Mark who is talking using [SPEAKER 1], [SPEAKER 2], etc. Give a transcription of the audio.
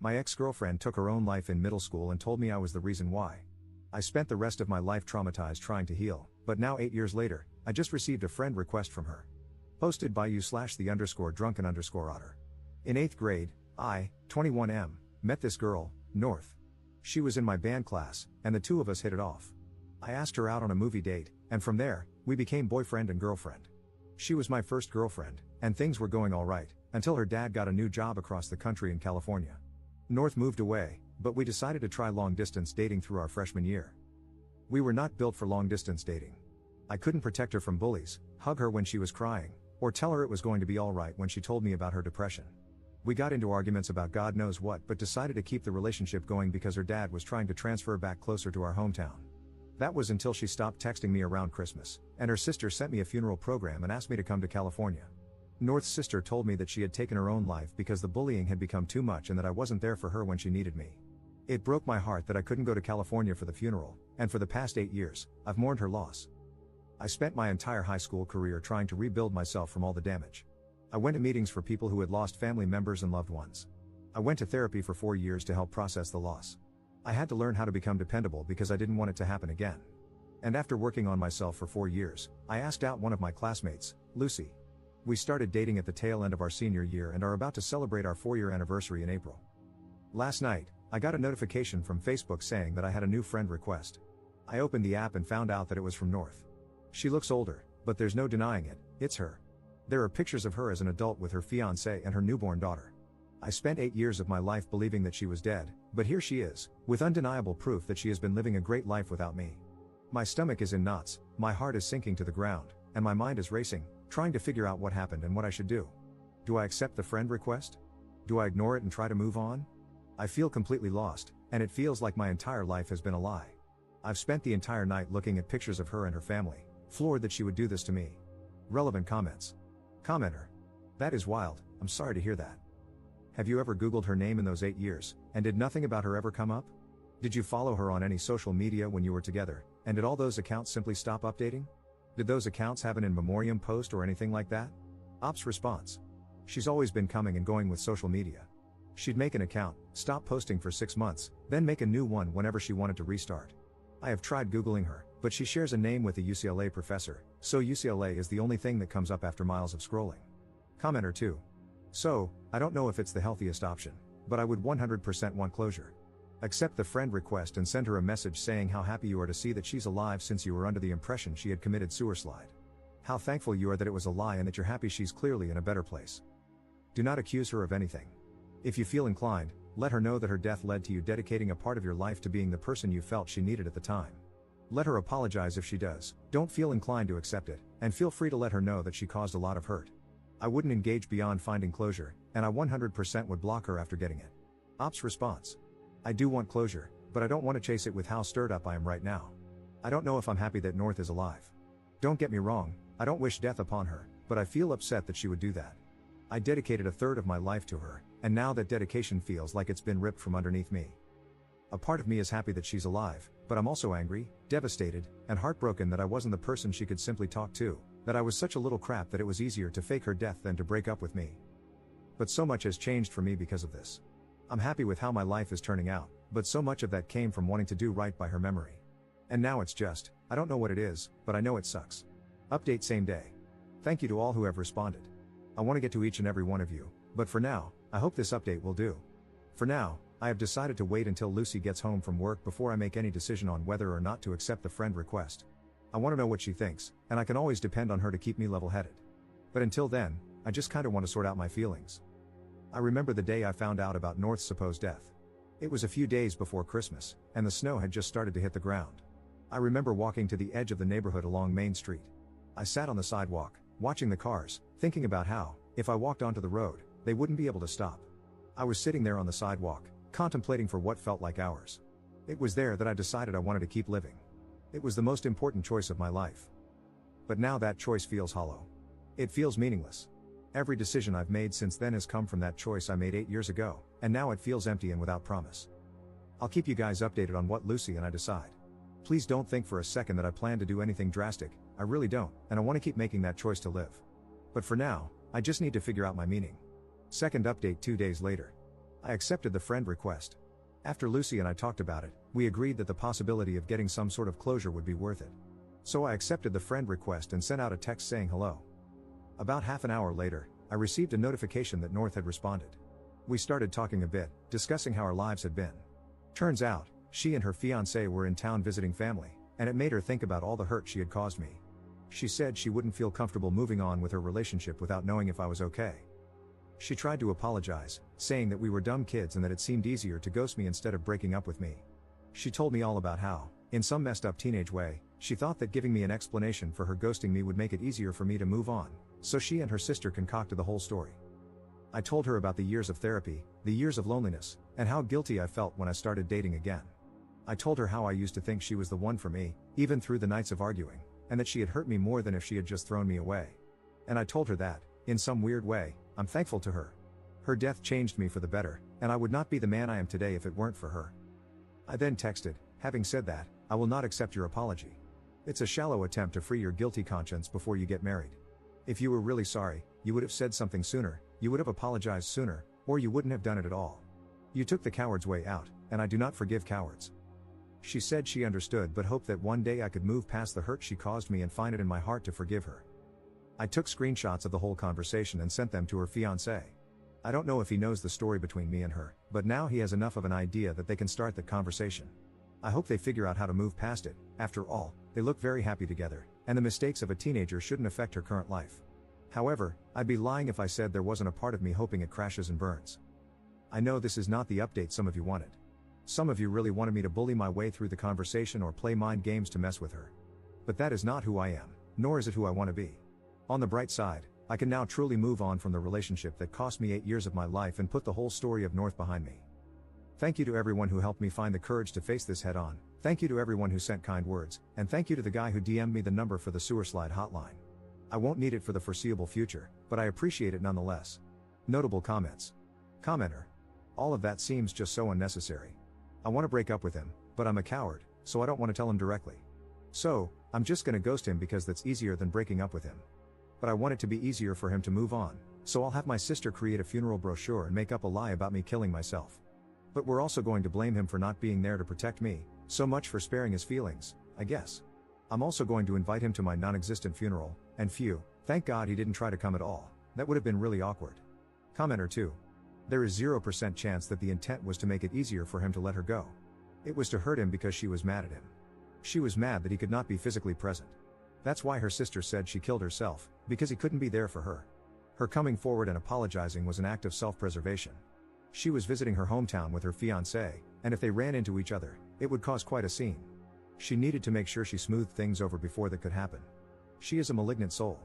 [SPEAKER 1] My ex-girlfriend took her own life in middle school and told me I was the reason why. I spent the rest of my life traumatized trying to heal, but now 8 years later, I just received a friend request from her. Posted by you/the_drunken_otter. In 8th grade, I, 21M, met this girl, North. She was in my band class, and the two of us hit it off. I asked her out on a movie date, and from there, we became boyfriend and girlfriend. She was my first girlfriend, and things were going alright, until her dad got a new job across the country in California. North moved away, but we decided to try long-distance dating through our freshman year. We were not built for long-distance dating. I couldn't protect her from bullies, hug her when she was crying, or tell her it was going to be alright when she told me about her depression. We got into arguments about God knows what but decided to keep the relationship going because her dad was trying to transfer back closer to our hometown. That was until she stopped texting me around Christmas, and her sister sent me a funeral program and asked me to come to California. North's sister told me that she had taken her own life because the bullying had become too much and that I wasn't there for her when she needed me. It broke my heart that I couldn't go to California for the funeral, and for the past 8 years, I've mourned her loss. I spent my entire high school career trying to rebuild myself from all the damage. I went to meetings for people who had lost family members and loved ones. I went to therapy for 4 years to help process the loss. I had to learn how to become dependable because I didn't want it to happen again. And after working on myself for 4 years, I asked out one of my classmates, Lucy. We started dating at the tail end of our senior year and are about to celebrate our 4-year anniversary in April. Last night, I got a notification from Facebook saying that I had a new friend request. I opened the app and found out that it was from North. She looks older, but there's no denying it, it's her. There are pictures of her as an adult with her fiancé and her newborn daughter. I spent 8 years of my life believing that she was dead, but here she is, with undeniable proof that she has been living a great life without me. My stomach is in knots, my heart is sinking to the ground, and my mind is racing, trying to figure out what happened and what I should do. Do I accept the friend request? Do I ignore it and try to move on? I feel completely lost, and it feels like my entire life has been a lie. I've spent the entire night looking at pictures of her and her family, floored that she would do this to me. Relevant comments. Commenter. That is wild, I'm sorry to hear that. Have you ever Googled her name in those 8 years, and did nothing about her ever come up? Did you follow her on any social media when you were together, and did all those accounts simply stop updating? Did those accounts have an in memoriam post or anything like that? Ops response. She's always been coming and going with social media. She'd make an account, stop posting for 6 months, then make a new one whenever she wanted to restart. I have tried Googling her, but she shares a name with a UCLA professor, so UCLA is the only thing that comes up after miles of scrolling. Commenter 2. So, I don't know if it's the healthiest option, but I would 100% want closure. Accept the friend request and send her a message saying how happy you are to see that she's alive since you were under the impression she had committed suicide. How thankful you are that it was a lie and that you're happy she's clearly in a better place. Do not accuse her of anything. If you feel inclined, let her know that her death led to you dedicating a part of your life to being the person you felt she needed at the time. Let her apologize if she does, don't feel inclined to accept it, and feel free to let her know that she caused a lot of hurt. I wouldn't engage beyond finding closure, and I 100% would block her after getting it. Ops response. I do want closure, but I don't want to chase it with how stirred up I am right now. I don't know if I'm happy that North is alive. Don't get me wrong, I don't wish death upon her, but I feel upset that she would do that. I dedicated a third of my life to her, and now that dedication feels like it's been ripped from underneath me. A part of me is happy that she's alive, but I'm also angry, devastated, and heartbroken that I wasn't the person she could simply talk to, that I was such a little crap that it was easier to fake her death than to break up with me. But so much has changed for me because of this. I'm happy with how my life is turning out, but so much of that came from wanting to do right by her memory. And now it's just, I don't know what it is, but I know it sucks. Update same day. Thank you to all who have responded. I want to get to each and every one of you, but for now, I hope this update will do. For now, I have decided to wait until Lucy gets home from work before I make any decision on whether or not to accept the friend request. I want to know what she thinks, and I can always depend on her to keep me level-headed. But until then, I just kinda want to sort out my feelings. I remember the day I found out about North's supposed death. It was a few days before Christmas, and the snow had just started to hit the ground. I remember walking to the edge of the neighborhood along Main Street. I sat on the sidewalk, watching the cars, thinking about how, if I walked onto the road, they wouldn't be able to stop. I was sitting there on the sidewalk, contemplating for what felt like hours. It was there that I decided I wanted to keep living. It was the most important choice of my life. But now that choice feels hollow. It feels meaningless. Every decision I've made since then has come from that choice I made 8 years ago, and now it feels empty and without promise. I'll keep you guys updated on what Lucy and I decide. Please don't think for a second that I plan to do anything drastic, I really don't, and I want to keep making that choice to live. But for now, I just need to figure out my meaning. Second update 2 days later. I accepted the friend request. After Lucy and I talked about it, we agreed that the possibility of getting some sort of closure would be worth it. So I accepted the friend request and sent out a text saying hello. About half an hour later, I received a notification that North had responded. We started talking a bit, discussing how our lives had been. Turns out, she and her fiancé were in town visiting family, and it made her think about all the hurt she had caused me. She said she wouldn't feel comfortable moving on with her relationship without knowing if I was okay. She tried to apologize, saying that we were dumb kids and that it seemed easier to ghost me instead of breaking up with me. She told me all about how, in some messed up teenage way, she thought that giving me an explanation for her ghosting me would make it easier for me to move on, so she and her sister concocted the whole story. I told her about the years of therapy, the years of loneliness, and how guilty I felt when I started dating again. I told her how I used to think she was the one for me, even through the nights of arguing, and that she had hurt me more than if she had just thrown me away. And I told her that, in some weird way, I'm thankful to her. Her death changed me for the better, and I would not be the man I am today if it weren't for her. I then texted, having said that, I will not accept your apology. It's a shallow attempt to free your guilty conscience before you get married. If you were really sorry, you would have said something sooner, you would have apologized sooner, or you wouldn't have done it at all. You took the coward's way out, and I do not forgive cowards. She said she understood but hoped that one day I could move past the hurt she caused me and find it in my heart to forgive her. I took screenshots of the whole conversation and sent them to her fiancé. I don't know if he knows the story between me and her, but now he has enough of an idea that they can start that conversation. I hope they figure out how to move past it. After all, they look very happy together, and the mistakes of a teenager shouldn't affect her current life. However, I'd be lying if I said there wasn't a part of me hoping it crashes and burns. I know this is not the update some of you wanted. Some of you really wanted me to bully my way through the conversation or play mind games to mess with her. But that is not who I am, nor is it who I want to be. On the bright side, I can now truly move on from the relationship that cost me 8 years of my life and put the whole story of North behind me. Thank you to everyone who helped me find the courage to face this head on, thank you to everyone who sent kind words, and thank you to the guy who DM'd me the number for the sewer slide hotline. I won't need it for the foreseeable future, but I appreciate it nonetheless. Notable comments. Commenter. All of that seems just so unnecessary. I want to break up with him, but I'm a coward, so I don't want to tell him directly. So, I'm just gonna ghost him because that's easier than breaking up with him. But I want it to be easier for him to move on, so I'll have my sister create a funeral brochure and make up a lie about me killing myself. But we're also going to blame him for not being there to protect me, so much for sparing his feelings, I guess. I'm also going to invite him to my non-existent funeral, and phew, thank God he didn't try to come at all, that would have been really awkward. Commenter 2. There is 0% chance that the intent was to make it easier for him to let her go. It was to hurt him because she was mad at him. She was mad that he could not be physically present. That's why her sister said she killed herself, because he couldn't be there for her. Her coming forward and apologizing was an act of self-preservation. She was visiting her hometown with her fiancé, and if they ran into each other, it would cause quite a scene. She needed to make sure she smoothed things over before that could happen. She is a malignant soul.